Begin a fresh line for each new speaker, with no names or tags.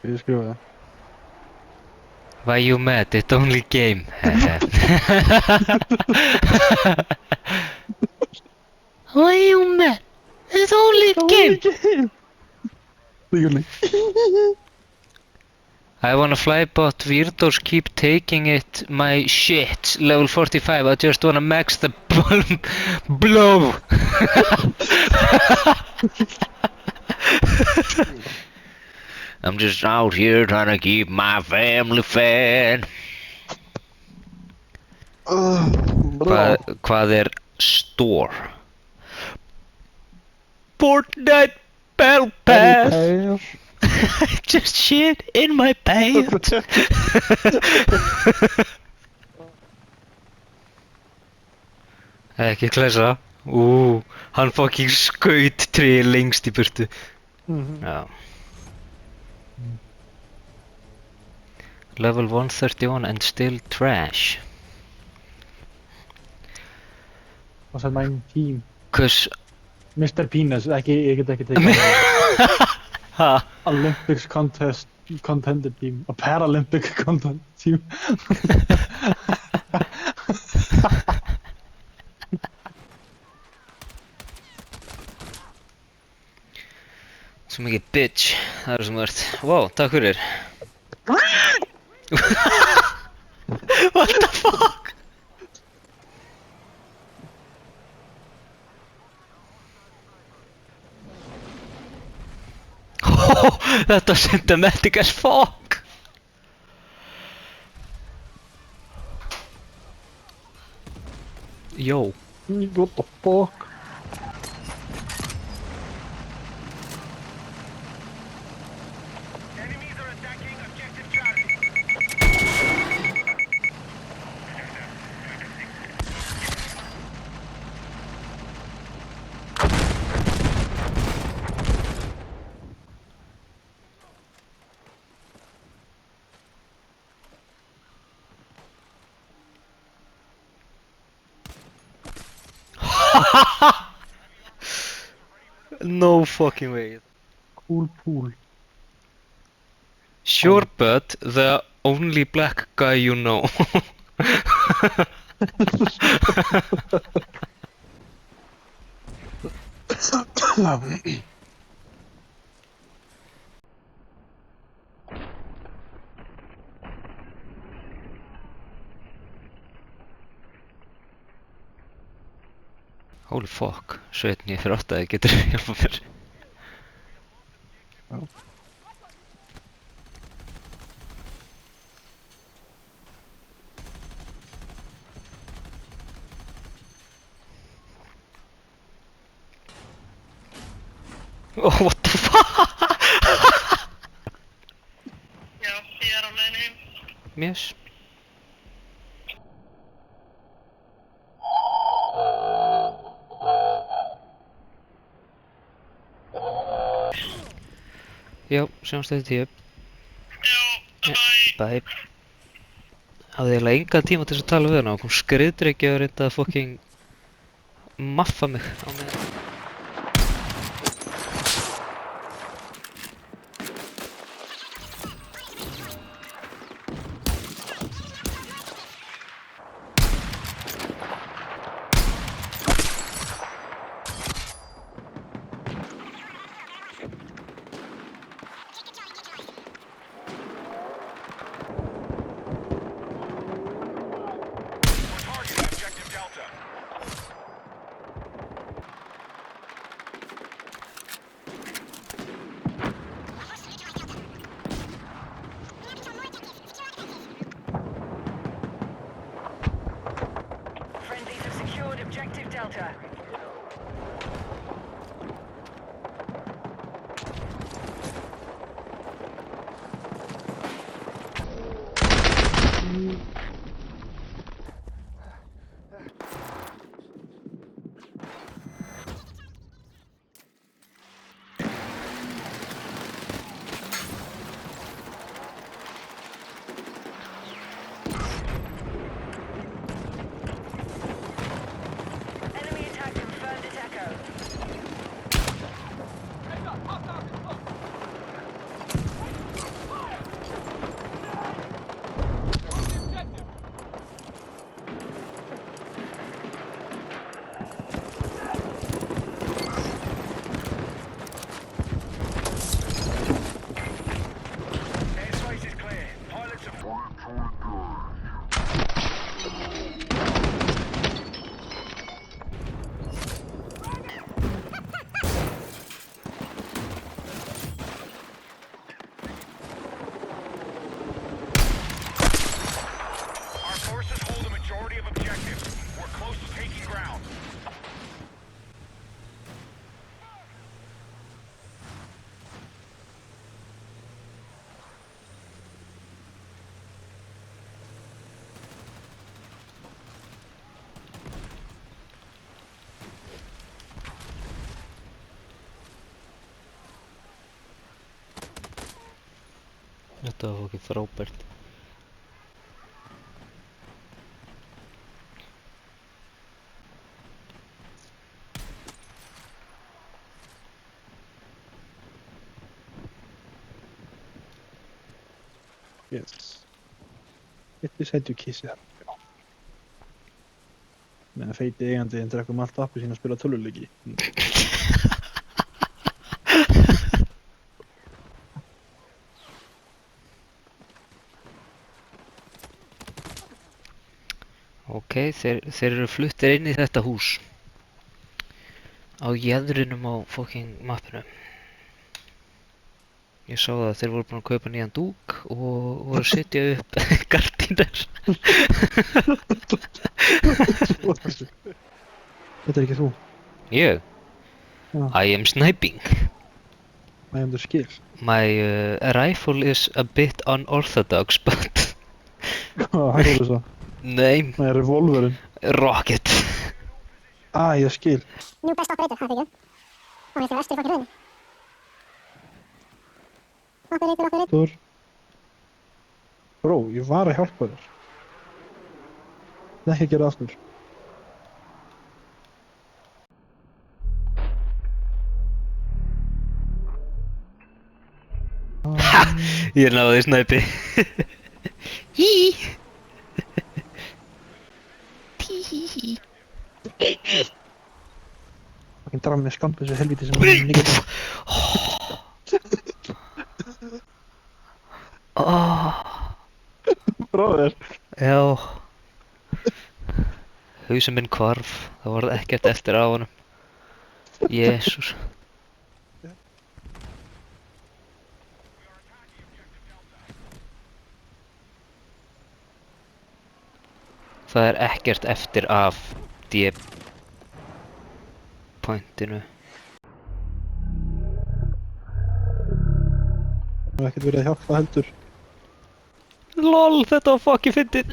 Ég skrifa það.
Why you mad? It's only game. Why you mad? It's only game.
Líkurni.
I wanna fly, but weirdos keep taking it. My shit, level 45. I just wanna max the blow. I'm just out here trying to keep my family fed.
Bra.
Hvað store? Fortnite Battle Pass. Just shit in my pants. Ekki klessa. Hann fucking skaut tréð lengst í burtu. Já. Level 131 and still trash.
What's that my team?
Cause
Mr. Penis, ég get ekki tekið
ha.
Olympics contender team. A Paralympic contender team.
Svo mikið bitch. Það sem þú ert. Wow, takk fyrir. What the fuck? Þetta var symptomatic as fuck. Yo.
What the fuck?
Enemies are attacking objective Charlie.
No fucking way.
Cool pool.
Sure, but the only black guy you know. Holy fuck, Sveinn, ég fyrir átt að þið getur hjálpað mér. Oh, what the fuck?
Já, ég á leiðinni heim.
Yes. Já, sjáumst þetta 10.
Já, bye.
Bye. Hafði eiginlega engan tíma til þess að tala við hana og kom skriðdreki og reynda að fucking maffa mig á meðan.
Target objective Delta. Friendlies have secured objective Delta. Enemy attack
Þetta var fokkið frábært.
Yes. Get beside you kissi það. Já. Meðan feiti eigandiðinn drekkum allt appi sín að spila tölvuleiki.
Ok, þeir eru fluttir inn í þetta hús. Á jaðrinum á fucking mappinu. Ég sá það að þeir voru búin að kaupa nýjan dúk og voru að setja upp gardínur.
Þetta er ekki þú.
Ég?
Já.
I am sniping.
I am the skill.
My rifle is a bit unorthodox, but...
Hvað hægur þess að?
Nei,
Það er revolverinn.
rocket.
Ég skil.
New best operator, það fyrir. Og þetta er vestri fokkið rauninni. Operator.
Þór. Bró, ég var að hjálpa þér. Það er ekki að gera aftur.
Ég náði snæpi. Hí. Tí.
Fucking draf með skamp þessu helviti sem er nýggjum. Bróðir.
Já. Hausinn minn hvarf. Það varð ekkert eftir af honum. Jesús. Það er ekkert eftir af D-pointinu.
Það er ekkert verið að hjálpa heldur.
LOL, þetta var fucking fyndið.